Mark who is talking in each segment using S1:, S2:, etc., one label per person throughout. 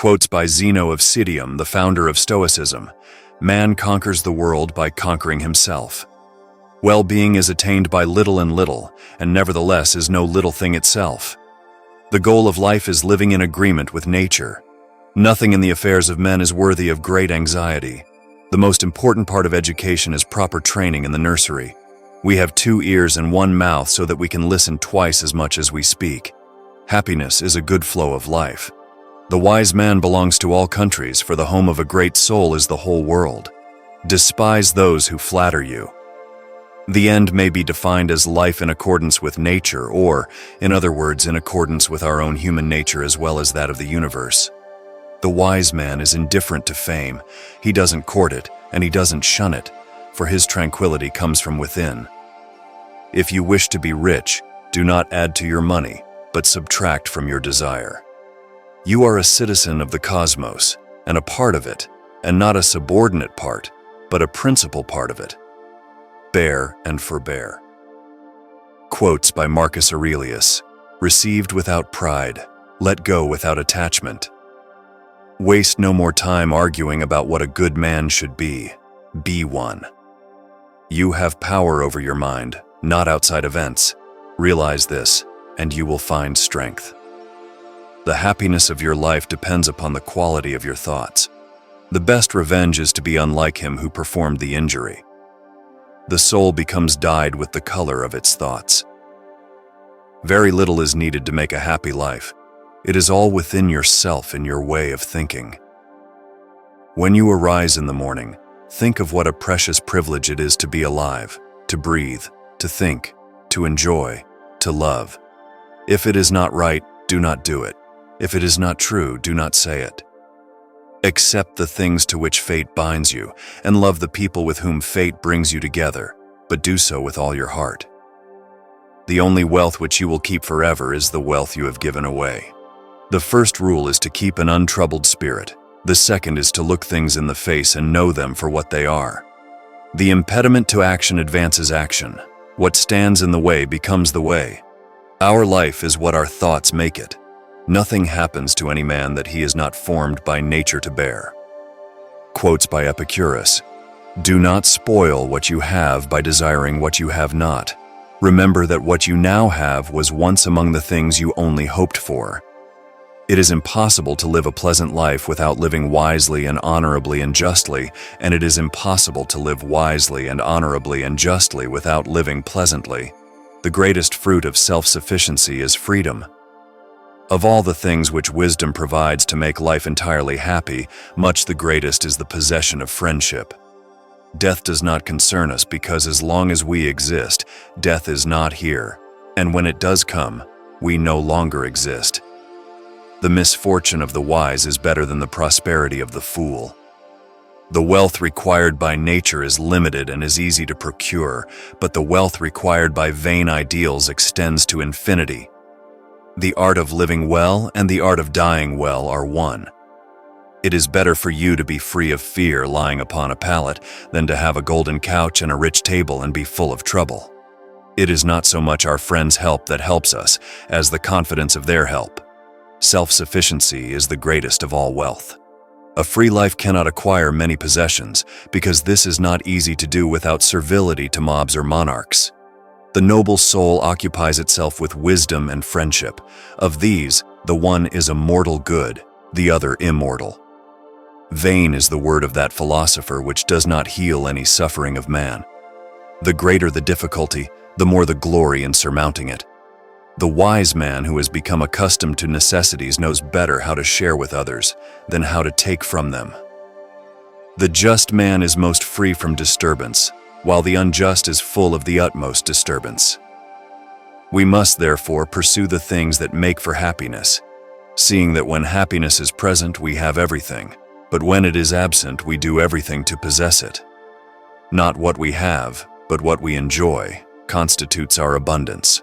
S1: Quotes by Zeno of Citium, the founder of Stoicism. Man conquers the world by conquering himself. Well-being is attained by little and little, and nevertheless is no little thing itself. The goal of life is living in agreement with nature. Nothing in the affairs of men is worthy of great anxiety. The most important part of education is proper training in the nursery. We have 2 ears and 1 mouth so that we can listen twice as much as we speak. Happiness is a good flow of life. The wise man belongs to all countries, for the home of a great soul is the whole world. Despise those who flatter you. The end may be defined as life in accordance with nature, or, in other words, in accordance with our own human nature as well as that of the universe. The wise man is indifferent to fame. He doesn't court it, and he doesn't shun it, for his tranquility comes from within. If you wish to be rich, do not add to your money, but subtract from your desire. You are a citizen of the cosmos, and a part of it, and not a subordinate part, but a principal part of it. Bear and forbear. Quotes by Marcus Aurelius. Received without pride, let go without attachment. Waste no more time arguing about what a good man should be. Be one. You have power over your mind, not outside events. Realize this, and you will find strength. The happiness of your life depends upon the quality of your thoughts. The best revenge is to be unlike him who performed the injury. The soul becomes dyed with the color of its thoughts. Very little is needed to make a happy life. It is all within yourself and your way of thinking. When you arise in the morning, think of what a precious privilege it is to be alive, to breathe, to think, to enjoy, to love. If it is not right, do not do it. If it is not true, do not say it. Accept the things to which fate binds you, and love the people with whom fate brings you together, but do so with all your heart. The only wealth which you will keep forever is the wealth you have given away. The first rule is to keep an untroubled spirit. The second is to look things in the face and know them for what they are. The impediment to action advances action. What stands in the way becomes the way. Our life is what our thoughts make it. Nothing happens to any man that he is not formed by nature to bear. Quotes by Epicurus. Do not spoil what you have by desiring what you have not. Remember that what you now have was once among the things you only hoped for. It is impossible to live a pleasant life without living wisely and honorably and justly, and it is impossible to live wisely and honorably and justly without living pleasantly. The greatest fruit of self-sufficiency is freedom. Of all the things which wisdom provides to make life entirely happy, much the greatest is the possession of friendship. Death does not concern us because as long as we exist, death is not here, and when it does come, we no longer exist. The misfortune of the wise is better than the prosperity of the fool. The wealth required by nature is limited and is easy to procure, but the wealth required by vain ideals extends to infinity. The art of living well and the art of dying well are one. It is better for you to be free of fear lying upon a pallet than to have a golden couch and a rich table and be full of trouble. It is not so much our friends' help that helps us as the confidence of their help. Self-sufficiency is the greatest of all wealth. A free life cannot acquire many possessions because this is not easy to do without servility to mobs or monarchs. The noble soul occupies itself with wisdom and friendship. Of these, the one is a mortal good, the other immortal. Vain is the word of that philosopher which does not heal any suffering of man. The greater the difficulty, the more the glory in surmounting it. The wise man who has become accustomed to necessities knows better how to share with others than how to take from them. The just man is most free from disturbance, while the unjust is full of the utmost disturbance. We must therefore pursue the things that make for happiness, seeing that when happiness is present we have everything, but when it is absent we do everything to possess it. Not what we have, but what we enjoy, constitutes our abundance.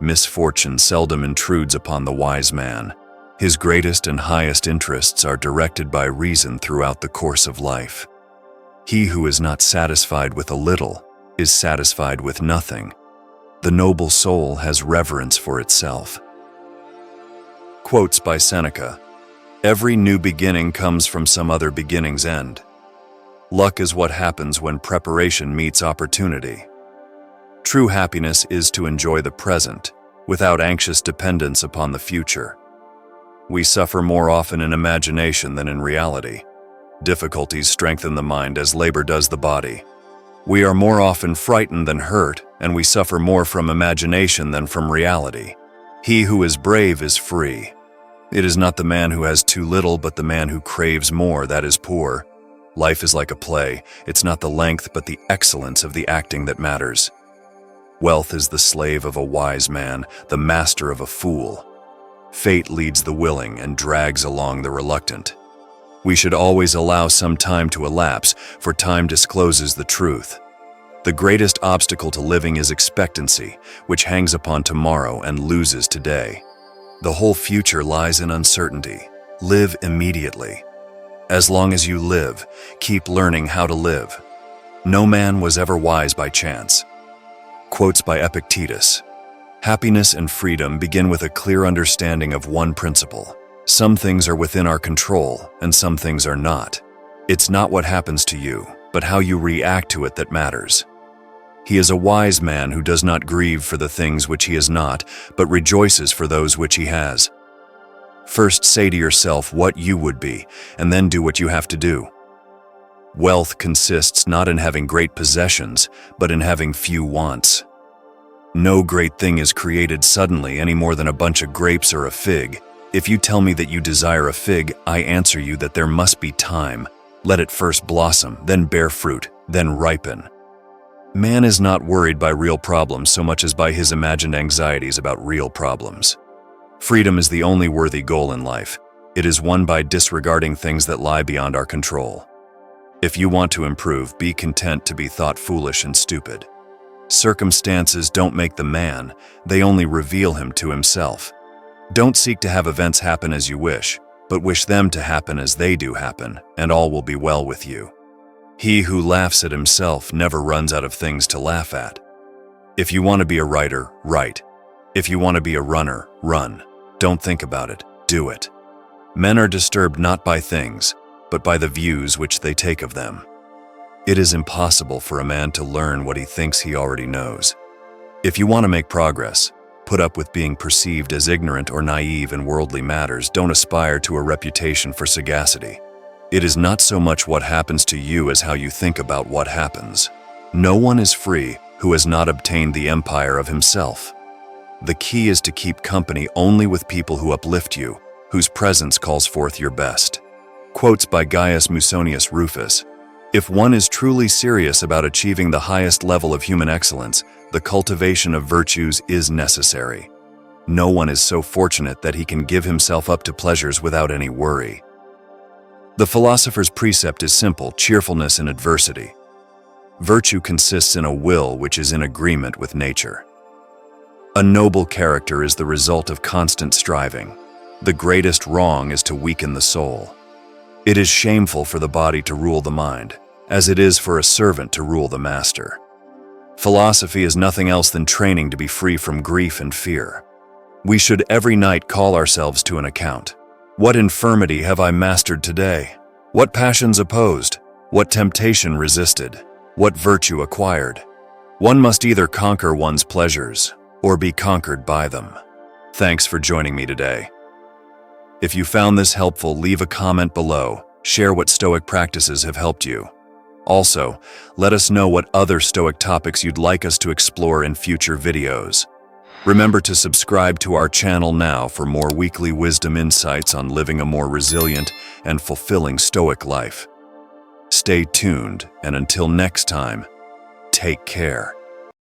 S1: Misfortune seldom intrudes upon the wise man. His greatest and highest interests are directed by reason throughout the course of life. He who is not satisfied with a little is satisfied with nothing. The noble soul has reverence for itself. Quotes by Seneca. Every new beginning comes from some other beginning's end. Luck is what happens when preparation meets opportunity. True happiness is to enjoy the present, without anxious dependence upon the future. We suffer more often in imagination than in reality. Difficulties strengthen the mind as labor does the body. We are more often frightened than hurt, and we suffer more from imagination than from reality. He who is brave is free. It is not the man who has too little, but the man who craves more that is poor. Life is like a play. It's not the length, but the excellence of the acting that matters. Wealth is the slave of a wise man, the master of a fool. Fate leads the willing and drags along the reluctant. We should always allow some time to elapse, for time discloses the truth. The greatest obstacle to living is expectancy, which hangs upon tomorrow and loses today. The whole future lies in uncertainty. Live immediately. As long as you live, keep learning how to live. No man was ever wise by chance. Quotes by Epictetus. Happiness and freedom begin with a clear understanding of one principle. Some things are within our control, and some things are not. It's not what happens to you, but how you react to it that matters. He is a wise man who does not grieve for the things which he is not, but rejoices for those which he has. First say to yourself what you would be, and then do what you have to do. Wealth consists not in having great possessions, but in having few wants. No great thing is created suddenly any more than a bunch of grapes or a fig. If you tell me that you desire a fig, I answer you that there must be time. Let it first blossom, then bear fruit, then ripen. Man is not worried by real problems so much as by his imagined anxieties about real problems. Freedom is the only worthy goal in life. It is won by disregarding things that lie beyond our control. If you want to improve, be content to be thought foolish and stupid. Circumstances don't make the man, they only reveal him to himself. Don't seek to have events happen as you wish, but wish them to happen as they do happen, and all will be well with you. He who laughs at himself never runs out of things to laugh at. If you want to be a writer, write. If you want to be a runner, run. Don't think about it, do it. Men are disturbed not by things, but by the views which they take of them. It is impossible for a man to learn what he thinks he already knows. If you want to make progress, put up with being perceived as ignorant or naive in worldly matters. Don't aspire to a reputation for sagacity. It is not so much what happens to you as how you think about what happens. No one is free who has not obtained the empire of himself. The key is to keep company only with people who uplift you, whose presence calls forth your best. Quotes by Gaius Musonius Rufus. If one is truly serious about achieving the highest level of human excellence, the cultivation of virtues is necessary. No one is so fortunate that he can give himself up to pleasures without any worry. The philosopher's precept is simple: cheerfulness in adversity. Virtue consists in a will which is in agreement with nature. A noble character is the result of constant striving. The greatest wrong is to weaken the soul. It is shameful for the body to rule the mind, as it is for a servant to rule the master. Philosophy is nothing else than training to be free from grief and fear. We should every night call ourselves to an account. What infirmity have I mastered today? What passions opposed? What temptation resisted? What virtue acquired? One must either conquer one's pleasures or be conquered by them. Thanks for joining me today. If you found this helpful, leave a comment below. Share what Stoic practices have helped you. Also, let us know what other Stoic topics you'd like us to explore in future videos. Remember to subscribe to our channel now for more weekly wisdom insights on living a more resilient and fulfilling Stoic life. Stay tuned, and until next time, take care.